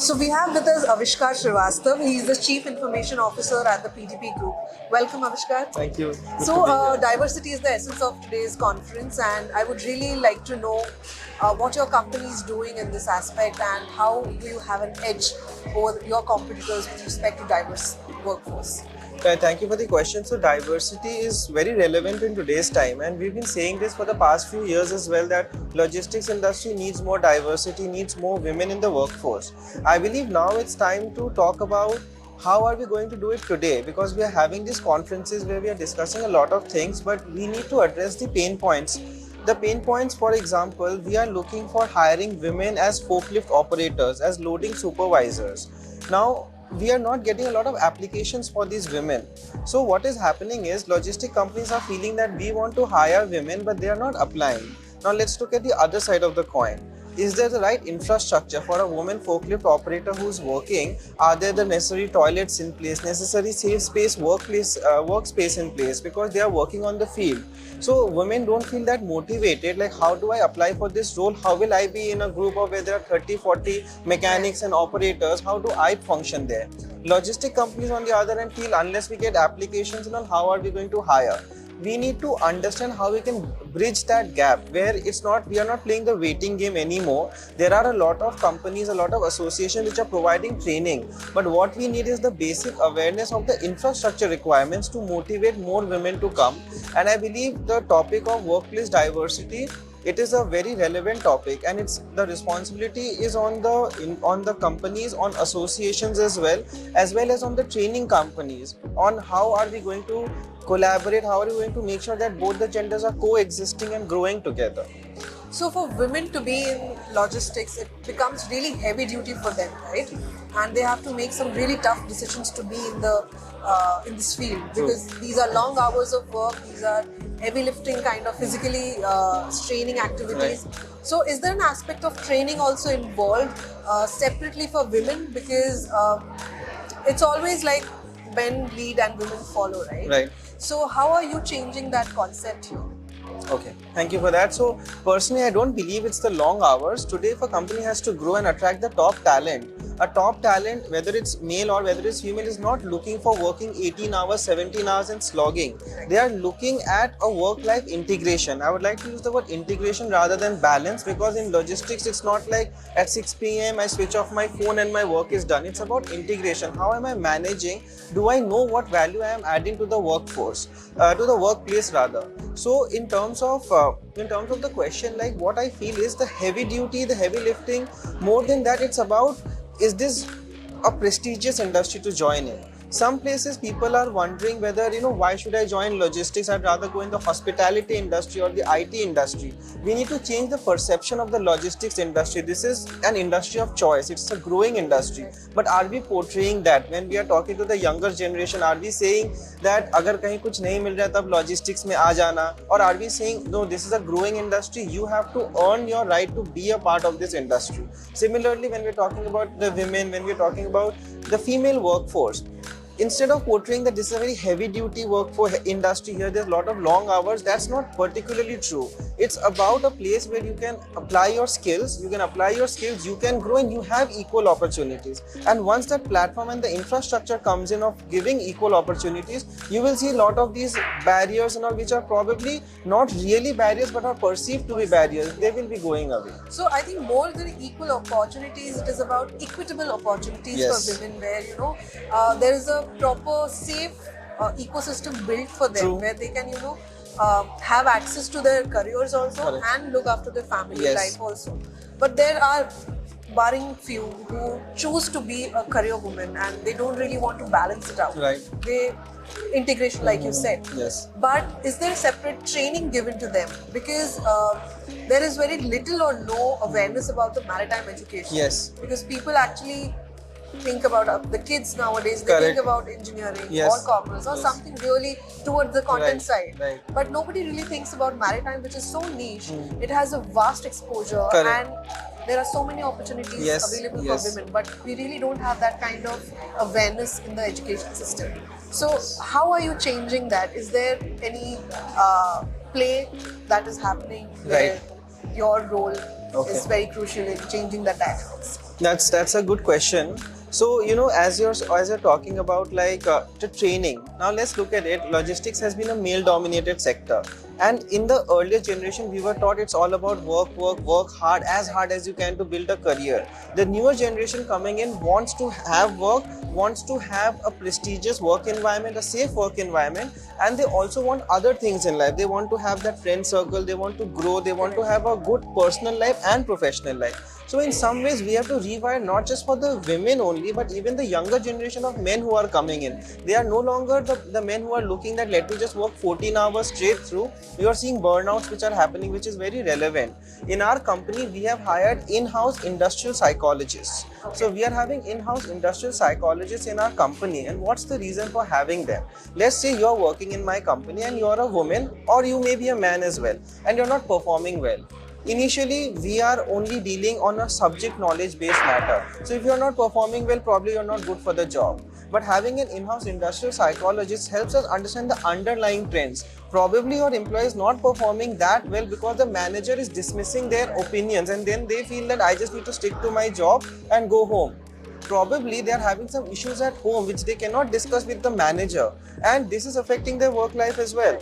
So we have with us Avishkar Srivastav. He is the Chief Information Officer at the PDP Group. Welcome, Avishkar. Thank you. So diversity is the essence of today's conference, and I would really like to know what your company is doing in this aspect and how do you have an edge over your competitors with respect to diverse workforce. Thank you for the question. So diversity is very relevant in today's time, and we've been saying this for the past few years as well, that logistics industry needs more diversity, needs more women in the workforce. I believe now it's time to talk about how are we going to do it today, because we are having these conferences where we are discussing a lot of things, but we need to address the pain points. The pain points, for example, we are looking for hiring women as forklift operators, as loading supervisors. Now, we are not getting a lot of applications for these women. So what is happening is logistic companies are feeling that we want to hire women, but they are not applying. Now let's look at the other side of the coin. Is there the right infrastructure for a woman forklift operator who's working? Are there the necessary toilets in place, necessary safe space, workspace in place, because they are working on the field? So women don't feel that motivated, like how do I apply for this role? How will I be in a group of where there are 30, 40 mechanics and operators? How do I function there? Logistic companies on the other hand feel unless we get applications, how are we going to hire? We need to understand how we can bridge that gap where we are not playing the waiting game anymore. There are a lot of companies, a lot of associations which are providing training, but what we need is the basic awareness of the infrastructure requirements to motivate more women to come. And I believe the topic of workplace diversity, it is a very relevant topic, and the responsibility is on the companies, on associations as well as on the training companies, on how are we going to collaborate, how are we going to make sure that both the genders are coexisting and growing together. So for women to be in logistics, it becomes really heavy duty for them, right? And they have to make some really tough decisions to be in this field, because these are long hours of work, these are heavy lifting kind of physically straining activities. Right. So is there an aspect of training also involved separately for women? Because it's always like men lead and women follow, right? Right. So how are you changing that concept here? Okay, thank you for that. So personally, I don't believe it's the long hours. Today, if a company has to grow and attract the top talent, a top talent, whether it's male or whether it's female, is not looking for working 18 hours, 17 hours and slogging. They are looking at a work-life integration. I would like to use the word integration rather than balance, because in logistics, it's not like at 6 p.m. I switch off my phone and my work is done. It's about integration. How am I managing? Do I know what value I am adding to the workforce, to the workplace rather? So in terms of the question, like what I feel is the heavy duty, the heavy lifting, more than that, it's about, is this a prestigious industry to join in? Some places people are wondering whether, why should I join logistics? I'd rather go in the hospitality industry or the IT industry. We need to change the perception of the logistics industry. This is an industry of choice. It's a growing industry. But are we portraying that when we are talking to the younger generation? Are we saying that agar kahin kuch nahi mil raha tab logistics mein aa jana? Or are we saying, no, this is a growing industry. You have to earn your right to be a part of this industry. Similarly, when we're talking about the women, when we're talking about the female workforce, instead of portraying that this is a very heavy duty work for industry, here there's a lot of long hours, that's not particularly true. It's about a place where you can apply your skills, you can grow, and you have equal opportunities. And once that platform and the infrastructure comes in of giving equal opportunities, you will see a lot of these barriers which are probably not really barriers but are perceived to be barriers, they will be going away. So I think more than equal opportunities, it is about equitable opportunities for women, where there is a proper safe ecosystem built for them. True. Where they can have access to their careers also. Correct. And look after their family life also. But there are barring few who choose to be a career woman and they don't really want to balance it out. Right. Integration, like you said. Yes. But is there separate training given to them? Because there is very little or no awareness about the maritime education. Yes. Because people actually think about the kids nowadays, they think about engineering or commerce or something really towards the content side. Right. But nobody really thinks about maritime, which is so niche. It has a vast exposure and there are so many opportunities available for women, but we really don't have that kind of awareness in the education system. So how are you changing that? Is there any play that is happening where your role is very crucial in changing the dynamics? That's a good question. So as you're talking about like the training. Now let's look at it. Logistics has been a male-dominated sector, and in the earlier generation, we were taught it's all about work hard as you can to build a career. The newer generation coming in wants to have work, wants to have a prestigious work environment, a safe work environment, and they also want other things in life. They want to have that friend circle. They want to grow. They want to have a good personal life and professional life. So in some ways, we have to rewire not just for the women only, but even the younger generation of men who are coming in. They are no longer the men who are looking that let me just work 14 hours straight through. We are seeing burnouts which are happening, which is very relevant. In our company, we have hired in-house industrial psychologists. So we are having in-house industrial psychologists in our company. And what's the reason for having them? Let's say you're working in my company and you're a woman, or you may be a man as well, and you're not performing well. Initially, we are only dealing on a subject knowledge based matter. So if you're not performing well, probably you're not good for the job. But having an in-house industrial psychologist helps us understand the underlying trends. Probably your employee is not performing that well because the manager is dismissing their opinions, and then they feel that I just need to stick to my job and go home. Probably they are having some issues at home which they cannot discuss with the manager, and this is affecting their work life as well.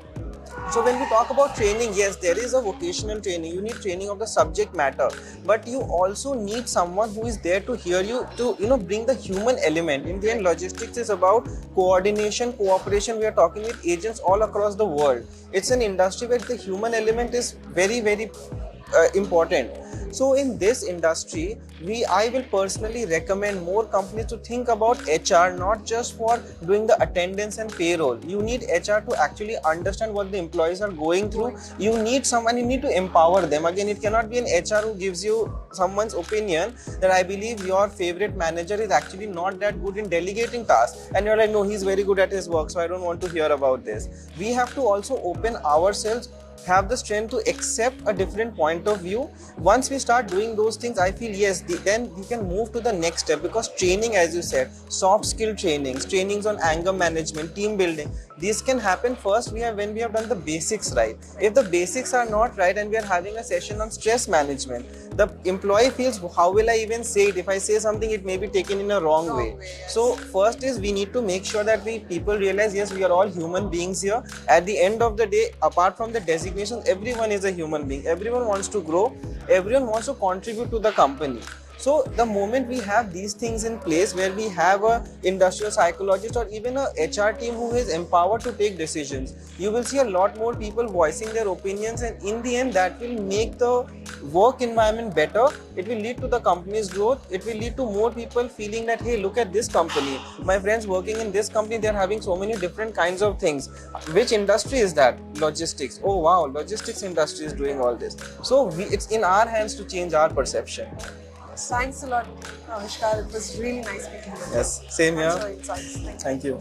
So when we talk about training, yes, there is a vocational training. You need training of the subject matter, but you also need someone who is there to hear you, to bring the human element. In the end, logistics is about coordination, cooperation. We are talking with agents all across the world. It's an industry where the human element is very important. So in this industry, I will personally recommend more companies to think about HR not just for doing the attendance and payroll. You need HR to actually understand what the employees are going through. You need someone, you need to empower them. Again, it cannot be an HR who gives you someone's opinion that I believe your favorite manager is actually not that good in delegating tasks, and you're like, no, he's very good at his work, so I don't want to hear about this. We have to also open ourselves, have the strength to accept a different point of view. Once we start doing those things, I feel yes, then we can move to the next step, because training, as you said, soft skill trainings on anger management, team building, these can happen first when we have done the basics right. If the basics are not right and we are having a session on stress management, the employee feels, how will I even say it? If I say something, it may be taken in a wrong way. Yes. So first is we need to make sure that people realize, yes, we are all human beings here. At the end of the day, apart from the designations, everyone is a human being. Everyone wants to grow. Everyone wants to contribute to the company. So the moment we have these things in place, where we have a industrial psychologist or even a HR team who is empowered to take decisions, you will see a lot more people voicing their opinions, and in the end that will make the work environment better. It will lead to the company's growth. It will lead to more people feeling that, hey, look at this company, my friends working in this company, they're having so many different kinds of things. Which industry is that? Logistics. Oh wow, logistics industry is doing all this. So it's in our hands to change our perception. Thanks a lot, Avishkar. It was really nice meeting you. Yes, same here. Thanks for your insights. Thank you.